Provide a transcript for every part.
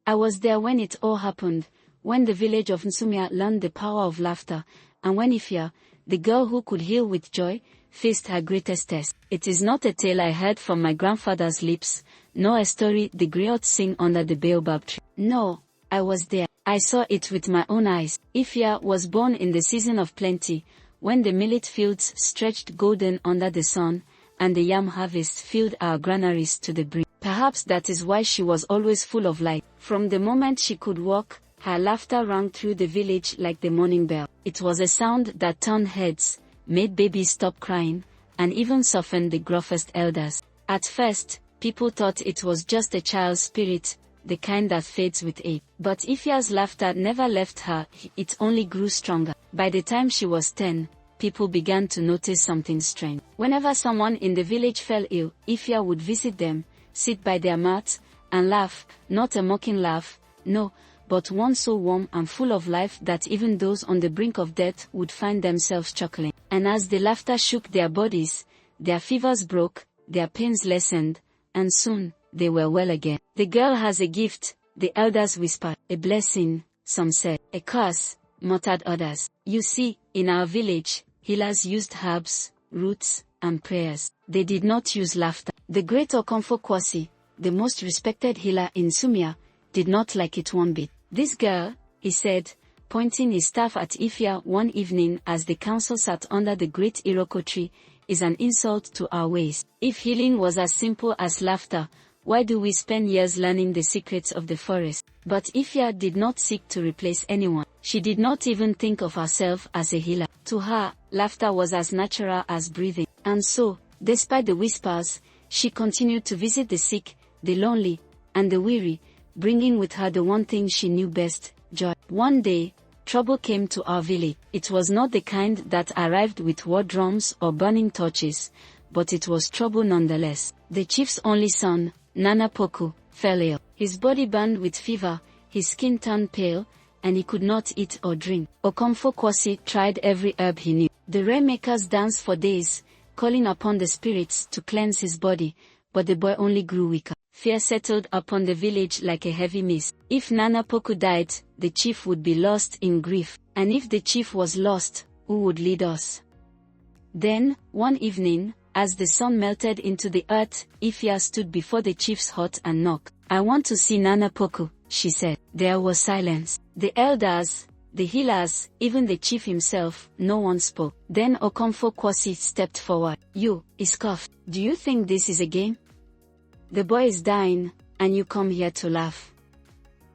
I was there when it all happened, when the village of Nsumia learned the power of laughter, and when Efia, the girl who could heal with joy, faced her greatest test. It is not a tale I heard from my grandfather's lips, nor a story the griots sing under the baobab tree. No, I was there. I saw it with my own eyes. Efia was born in the season of plenty, when the millet fields stretched golden under the sun, and the yam harvest filled our granaries to the brim. Perhaps that is why she was always full of light. From the moment she could walk, her laughter rang through the village like the morning bell. It was a sound that turned heads, made babies stop crying, and even softened the gruffest elders. At first, people thought it was just a child's spirit, the kind that fades with age. But Efia's laughter never left her, it only grew stronger. By the time she was 10, people began to notice something strange. Whenever someone in the village fell ill, Efia would visit them, sit by their mat, and laugh, not a mocking laugh, no, but one so warm and full of life that even those on the brink of death would find themselves chuckling. And as the laughter shook their bodies, their fevers broke, their pains lessened, and soon, they were well again. The girl has a gift, the elders whispered. A blessing, some said. A curse, muttered others. You see, in our village, healers used herbs, roots, and prayers. They did not use laughter. The great Okomfo Kwasi, the most respected healer in Sumia, did not like it one bit. This girl, he said, pointing his staff at Efia one evening as the council sat under the great Iroko tree, is an insult to our ways. If healing was as simple as laughter, why do we spend years learning the secrets of the forest? But Efia did not seek to replace anyone. She did not even think of herself as a healer. To her, laughter was as natural as breathing. And so, despite the whispers, she continued to visit the sick, the lonely, and the weary, bringing with her the one thing she knew best, joy. One day, trouble came to our village. It was not the kind that arrived with war drums or burning torches, but it was trouble nonetheless. The chief's only son, Nana Poku, fell ill. His body burned with fever, his skin turned pale, and he could not eat or drink. Okomfo Kwasi tried every herb he knew. The rainmakers danced for days, calling upon the spirits to cleanse his body, but the boy only grew weaker. Fear settled upon the village like a heavy mist. If Nana Poku died, the chief would be lost in grief. And if the chief was lost, who would lead us? Then, one evening, as the sun melted into the earth, Efia stood before the chief's hut and knocked. I want to see Nana Poku, she said. There was silence. The elders, the healers, even the chief himself, no one spoke. Then Okomfo Kwasi stepped forward. You, he scoffed. Do you think this is a game? The boy is dying, and you come here to laugh.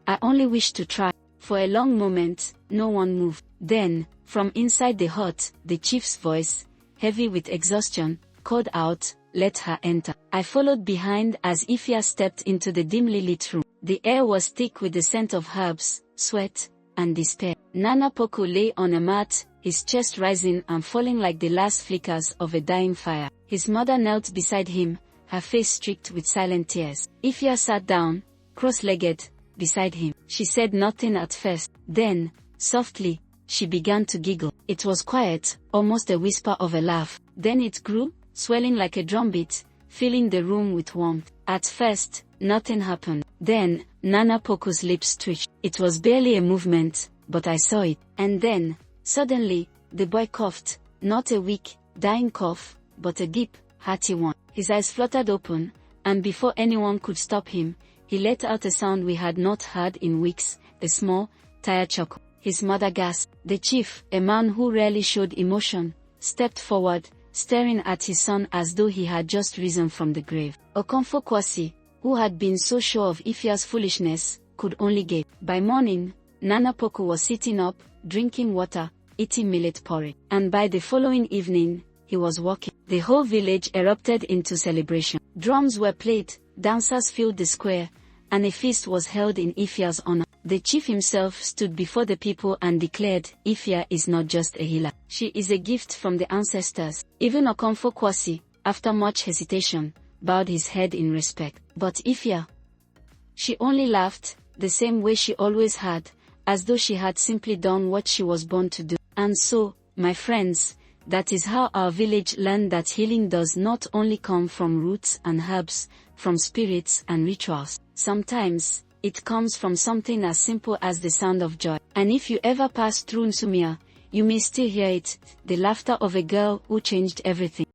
I only wish to try. For a long moment, no one moved. Then, from inside the hut, the chief's voice, heavy with exhaustion, called out, let her enter. I followed behind as Efia stepped into the dimly lit room. The air was thick with the scent of herbs, sweat, and despair. Nana Poku lay on a mat, his chest rising and falling like the last flickers of a dying fire. His mother knelt beside him, her face streaked with silent tears. Efia sat down, cross-legged, beside him. She said nothing at first. Then, softly, she began to giggle. It was quiet, almost a whisper of a laugh. Then it grew, swelling like a drumbeat, filling the room with warmth. At first, nothing happened. Then, Nana Poku's lips twitched. It was barely a movement, but I saw it. And then, suddenly, the boy coughed, not a weak, dying cough, but a deep, hearty one. His eyes fluttered open, and before anyone could stop him, he let out a sound we had not heard in weeks, a small, tired chuckle. His mother gasped. The chief, a man who rarely showed emotion, stepped forward, staring at his son as though he had just risen from the grave. Okomfo Kwasi, who had been so sure of Efia's foolishness, could only gape. By morning, Nana Poku was sitting up, drinking water, eating millet porridge. And by the following evening, he was walking. The whole village erupted into celebration. Drums were played, dancers filled the square, and a feast was held in Efia's honor. The chief himself stood before the people and declared, Efia is not just a healer. She is a gift from the ancestors. Even Okomfo Kwasi, after much hesitation, bowed his head in respect. But Efia, she only laughed, the same way she always had, as though she had simply done what she was born to do. And so, my friends, that is how our village learned that healing does not only come from roots and herbs, from spirits and rituals. Sometimes, It comes from something as simple as the sound of joy. And if you ever pass through Nsumia, you may still hear it, the laughter of a girl who changed everything.